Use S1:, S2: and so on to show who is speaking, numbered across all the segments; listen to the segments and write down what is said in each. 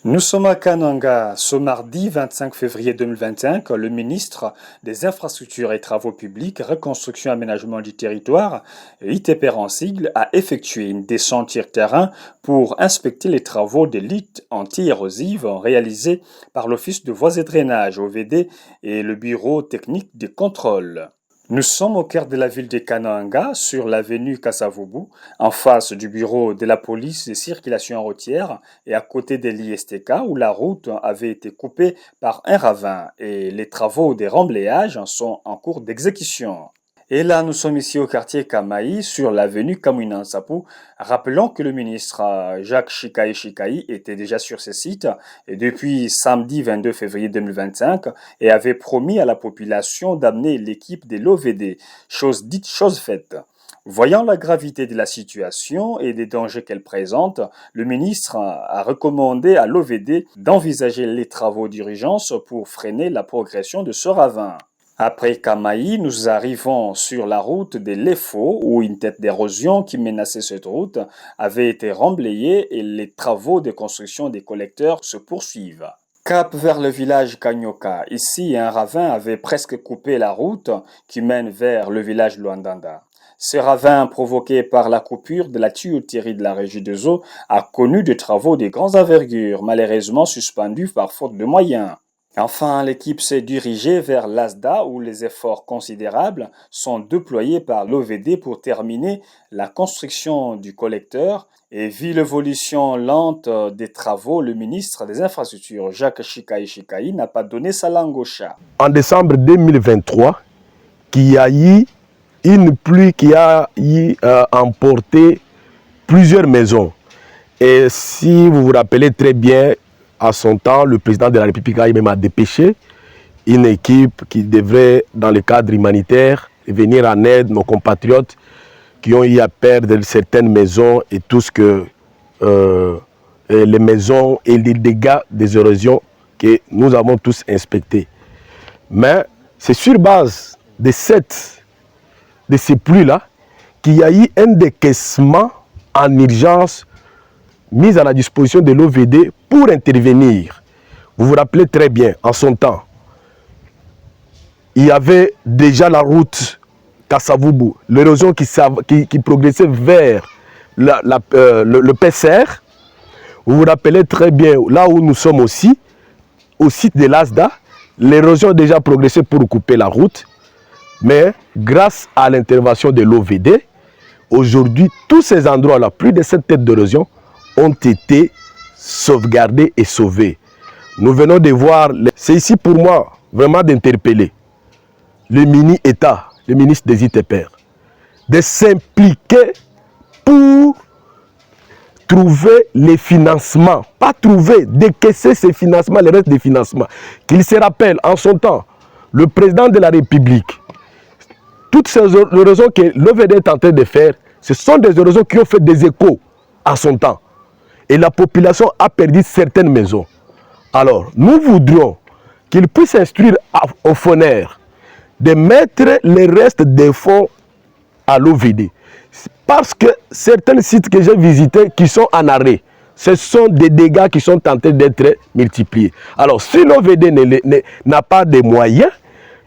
S1: Nous sommes à Kananga ce mardi 25 février 2021 quand le ministre des Infrastructures et Travaux publics, Reconstruction et Aménagement du territoire, ITP en sigle, a effectué une descente sur terrain pour inspecter les travaux de lutte anti-érosive réalisés par l'Office de voies et drainage OVD et le Bureau technique de contrôle. Nous sommes au cœur de la ville de Kananga, sur l'avenue Kasavubu, en face du bureau de la police de circulation routière et à côté de l'ISTK où la route avait été coupée par un ravin et les travaux de remblayage sont en cours d'exécution. Et là, nous sommes ici au quartier Kamaï, sur l'avenue Kamuinansapu. Rappelons que le ministre Jacques Chikaï était déjà sur ce site et depuis samedi 22 février 2025 et avait promis à la population d'amener l'équipe de l'OVD, chose dite, chose faite. Voyant la gravité de la situation et des dangers qu'elle présente, le ministre a recommandé à l'OVD d'envisager les travaux d'urgence pour freiner la progression de ce ravin. Après Kamaï, nous arrivons sur la route de l'Efo où une tête d'érosion qui menaçait cette route avait été remblayée et les travaux de construction des collecteurs se poursuivent. Cap vers le village Kanyoka. Ici, un ravin avait presque coupé la route qui mène vers le village Luandanda. Ce ravin, provoqué par la coupure de la tuyauterie de la régie des eaux, a connu des travaux de grande envergure, malheureusement suspendus par faute de moyens. Enfin, l'équipe s'est dirigée vers l'ASDA où les efforts considérables sont déployés par l'OVD pour terminer la construction du collecteur et vu l'évolution lente des travaux, le ministre des Infrastructures, Jacques Chikaï, n'a pas donné sa langue au chat.
S2: En décembre 2023, qu'il y a eu une pluie qui a emporté plusieurs maisons. Et si vous vous rappelez très bien, à son temps, le président de la République a même dépêché une équipe qui devrait, dans le cadre humanitaire, venir en aide nos compatriotes qui ont eu à perdre certaines maisons et tout ce que les maisons et les dégâts des érosions que nous avons tous inspectés. Mais c'est sur base de ces pluies-là qu'il y a eu un décaissement en urgence mise à la disposition de l'OVD pour intervenir. Vous vous rappelez très bien, en son temps, il y avait déjà la route Kasavubu, l'érosion qui progressait vers le PCR. Vous vous rappelez très bien, là où nous sommes aussi, au site de l'ASDA, l'érosion a déjà progressé pour couper la route, mais grâce à l'intervention de l'OVD, aujourd'hui, tous ces endroits-là, plus de 7 têtes d'érosion, ont été sauvegardés et sauvés. Nous venons de voir, c'est ici pour moi vraiment d'interpeller le mini-État, le ministre des ITP, de s'impliquer pour trouver les financements, pas trouver, décaisser ces financements, les restes des financements. Qu'il se rappelle en son temps, le président de la République, toutes ces érosions que l'OVD est en train de faire, ce sont des érosions qui ont fait des échos à son temps. Et la population a perdu certaines maisons. Alors, nous voudrions qu'il puisse instruire au FONER de mettre les restes des fonds à l'OVD. Parce que certains sites que j'ai visités qui sont en arrêt, ce sont des dégâts qui sont en train d'être multipliés. Alors, si l'OVD n'a pas de moyens,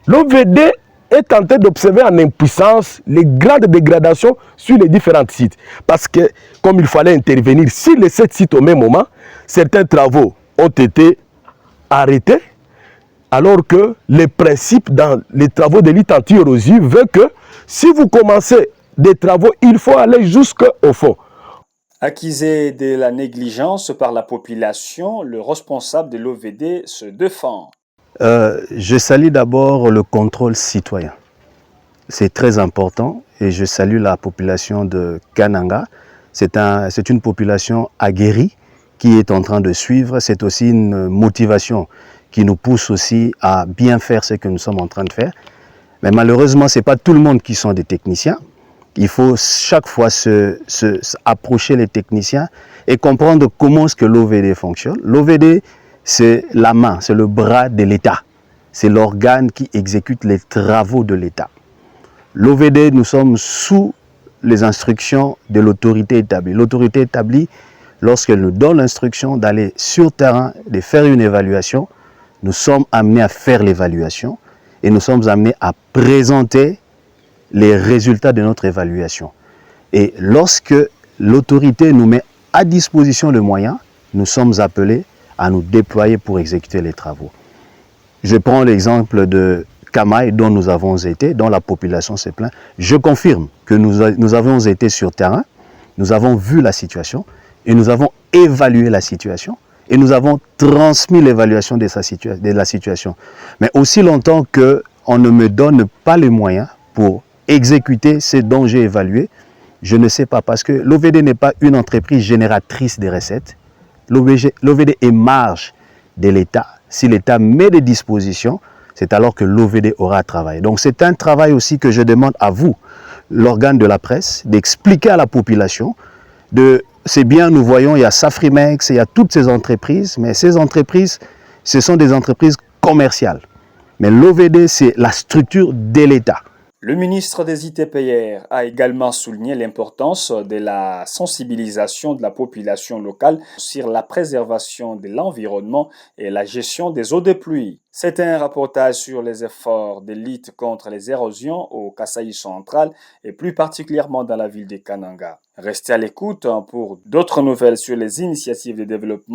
S2: l'OVD est en train d'observer en impuissance les grandes dégradations sur les différents sites. Parce que, comme il fallait intervenir sur les 7 sites au même moment, certains travaux ont été arrêtés, alors que les principes dans les travaux de lutte anti-érosive veut que si vous commencez des travaux, il faut aller jusqu'au fond.
S1: Accusé de la négligence par la population, le responsable de l'OVD se défend.
S3: Je salue d'abord le contrôle citoyen. C'est très important et je salue la population de Kananga. C'est une population aguerrie qui est en train de suivre. C'est aussi une motivation qui nous pousse aussi à bien faire ce que nous sommes en train de faire. Mais malheureusement, ce n'est pas tout le monde qui sont des techniciens. Il faut chaque fois approcher les techniciens et comprendre comment est-ce que l'OVD fonctionne. L'OVD, c'est la main, c'est le bras de l'État. C'est l'organe qui exécute les travaux de l'État. L'OVD, nous sommes sous les instructions de l'autorité établie. L'autorité établie, lorsqu'elle nous donne l'instruction d'aller sur terrain, de faire une évaluation, nous sommes amenés à faire l'évaluation et nous sommes amenés à présenter les résultats de notre évaluation. Et lorsque l'autorité nous met à disposition le moyen, nous sommes appelés à nous déployer pour exécuter les travaux. Je prends l'exemple de Kamaï dont nous avons été, dont la population s'est plainte. Je confirme que nous avons été sur terrain, nous avons vu la situation et nous avons évalué la situation et nous avons transmis l'évaluation de la situation. Mais aussi longtemps qu'on ne me donne pas les moyens pour exécuter ce dont j'ai évalué, je ne sais pas, parce que l'OVD n'est pas une entreprise génératrice de recettes. L'OVD est marge de l'État. Si l'État met des dispositions, c'est alors que l'OVD aura à travailler. Donc c'est un travail aussi que je demande à vous, l'organe de la presse, d'expliquer à la population. C'est bien, nous voyons, il y a Safrimex, il y a toutes ces entreprises, mais ces entreprises, ce sont des entreprises commerciales. Mais l'OVD, c'est la structure de l'État.
S1: Le ministre des ITPR a également souligné l'importance de la sensibilisation de la population locale sur la préservation de l'environnement et la gestion des eaux de pluie. C'est un reportage sur les efforts de lutte contre les érosions au Kasaï central et plus particulièrement dans la ville de Kananga. Restez à l'écoute pour d'autres nouvelles sur les initiatives de développement